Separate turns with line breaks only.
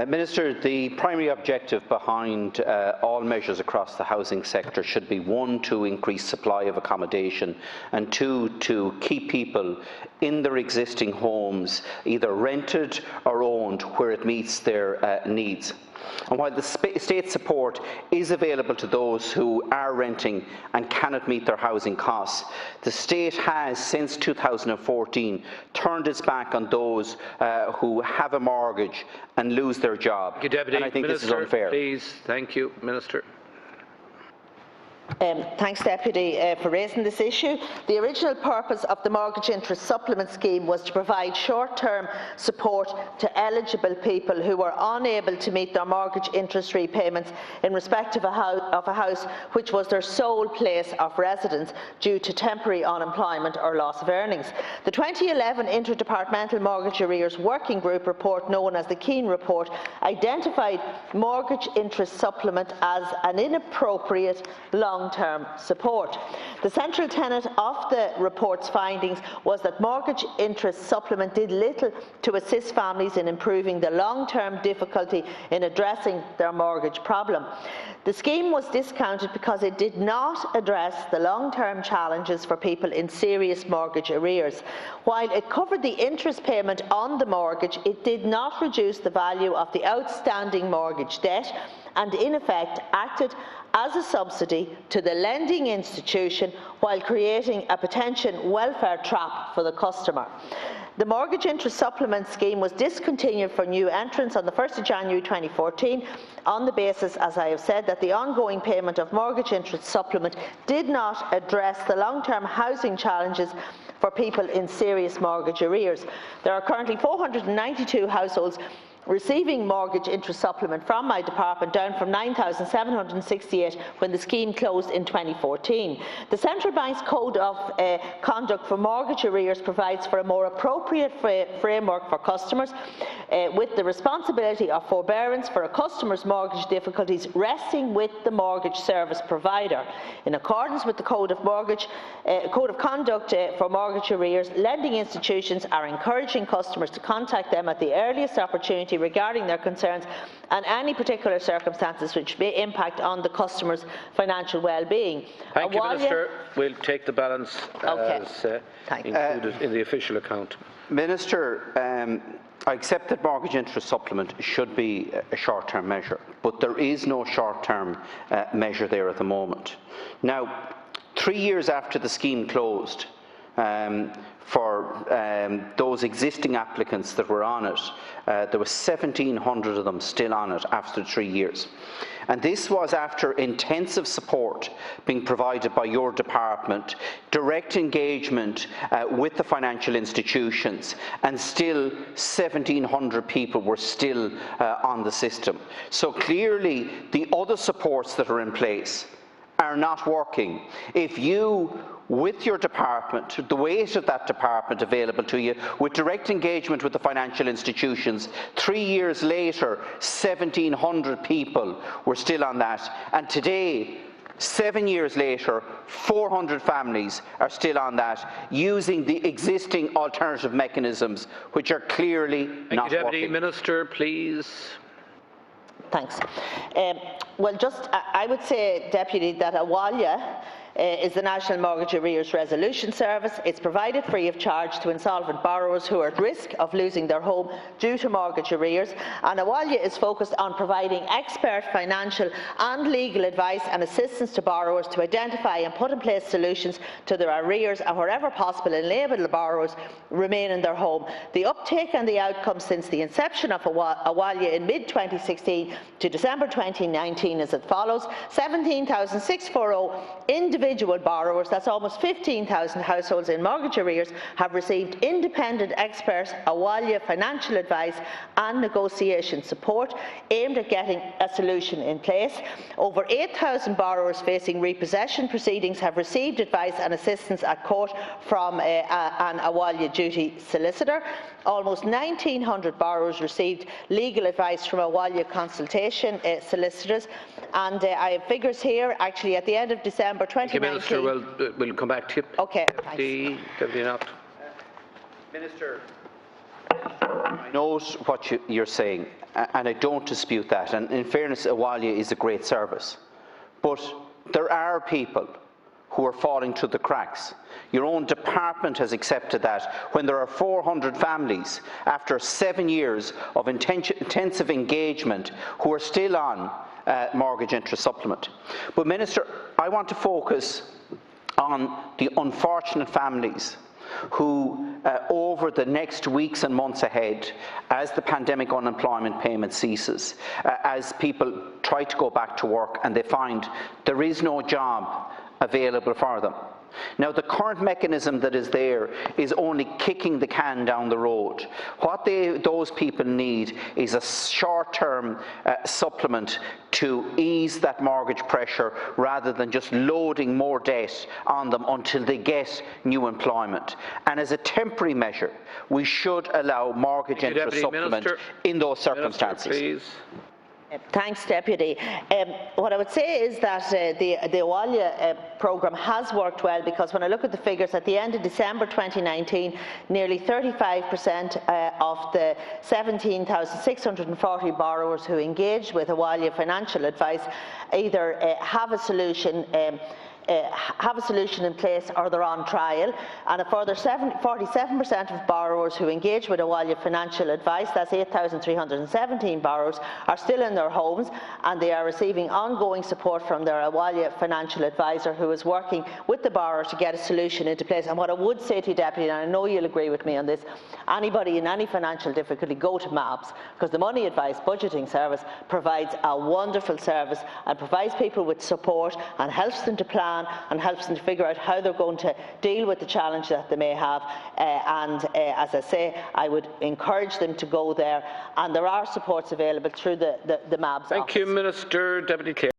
Minister, the primary objective behind all measures across the housing sector should be, one, to increase supply of accommodation, and two, to keep people in their existing homes, either rented or owned, where it meets their needs. And while the state support is available to those who are renting and cannot meet their housing costs, the state has, since 2014, turned its back on those who have a mortgage and lose their job.
Thank you, Deputy.
And I think
Minister,
this is unfair.
Please. Thank you, Minister.
Thanks, Deputy, for raising this issue. The original purpose of the Mortgage Interest Supplement Scheme was to provide short-term support to eligible people who were unable to meet their mortgage interest repayments in respect of a house which was their sole place of residence due to temporary unemployment or loss of earnings. The 2011 Interdepartmental Mortgage Arrears Working Group report, known as the Keane Report, identified mortgage interest supplement as an inappropriate long-term support. The central tenet of the report's findings was that mortgage interest supplement did little to assist families in improving the long-term difficulty in addressing their mortgage problem. The scheme was discounted because it did not address the long-term challenges for people in serious mortgage arrears. While it covered the interest payment on the mortgage, it did not reduce the value of the outstanding mortgage debt, and in effect acted as a subsidy to the lending institution while creating a potential welfare trap for the customer. The Mortgage Interest Supplement Scheme was discontinued for new entrants on the 1st of January 2014 on the basis, as I have said, that the ongoing payment of mortgage interest supplement did not address the long-term housing challenges for people in serious mortgage arrears. There are currently 492 households receiving mortgage interest supplement from my department, down from 9,768 when the scheme closed in 2014. The Central Bank's Code of Conduct for Mortgage Arrears provides for a more appropriate framework for customers, with the responsibility of forbearance for a customer's mortgage difficulties resting with the mortgage service provider. In accordance with the Code of Conduct for Mortgage Arrears, lending institutions are encouraging customers to contact them at the earliest opportunity regarding their concerns and any particular circumstances which may impact on the customer's financial well-being.
Thank you, Minister. We'll take the balance as included in the official account.
Minister, I accept that mortgage interest supplement should be a short-term measure, but there is no short-term measure there at the moment. Now, 3 years after the scheme closed, for those existing applicants that were on it, there were 1,700 of them still on it after 3 years. And this was after intensive support being provided by your department, direct engagement with the financial institutions, and still 1,700 people were still on the system. So clearly the other supports that are in place are not working. If you, with your department, the weight of that department available to you, with direct engagement with the financial institutions, 3 years later, 1,700 people were still on that. And today, 7 years later, 400 families are still on that, using the existing alternative mechanisms, which are clearly not working.
Deputy Minister, please.
Thanks. Well, I would say, Deputy, that Awalia is the National Mortgage Arrears Resolution Service. It's provided free of charge to insolvent borrowers who are at risk of losing their home due to mortgage arrears. And Awalia is focused on providing expert financial and legal advice and assistance to borrowers to identify and put in place solutions to their arrears, and wherever possible enable the borrowers remain in their home. The uptake and the outcome since the inception of Awalia in mid-2016 to December 2019 is as follows: 17,640 individual borrowers, that's almost 15,000 households in mortgage arrears, have received independent expert Awalia financial advice and negotiation support aimed at getting a solution in place. Over 8,000 borrowers facing repossession proceedings have received advice and assistance at court from an Awalia duty solicitor. Almost 1,900 borrowers received legal advice from Awalia consultation solicitors, and I have figures here. Actually, at the end of December 2019.
Minister, we'll come back to you.
Okay.
Deputy Naughten.
Minister. I know what you're saying, and I don't dispute that. And in fairness, Awalia is a great service. But there are people who are falling through the cracks. Your own department has accepted that when there are 400 families, after 7 years of intensive engagement, who are still on mortgage interest supplement. But Minister, I want to focus on the unfortunate families who, over the next weeks and months ahead, as the pandemic unemployment payment ceases, as people try to go back to work and they find there is no job available for them. Now, the current mechanism that is there is only kicking the can down the road. What those people need is a short-term supplement to ease that mortgage pressure rather than just loading more debt on them until they get new employment. And as a temporary measure, we should allow mortgage interest supplement in those circumstances.
Minister, please.
Thanks, Deputy. What I would say is that the Awalia programme has worked well, because when I look at the figures at the end of December 2019, nearly 35% of the 17,640 borrowers who engaged with Awalia financial advice either have a solution in place or they're on trial, and a further 47% of borrowers who engage with Awalia financial advice, that's 8,317 borrowers, are still in their homes and they are receiving ongoing support from their Awalia financial advisor, who is working with the borrower to get a solution into place. And what I would say to you, Deputy, and I know you'll agree with me on this, anybody in any financial difficulty, go to MABS, because the Money Advice Budgeting Service provides a wonderful service and provides people with support and helps them to plan and helps them to figure out how they're going to deal with the challenge that they may have. As I say, I would encourage them to go there, and there are supports available through the MABS office.
Thank you, Minister. Deputy Clare.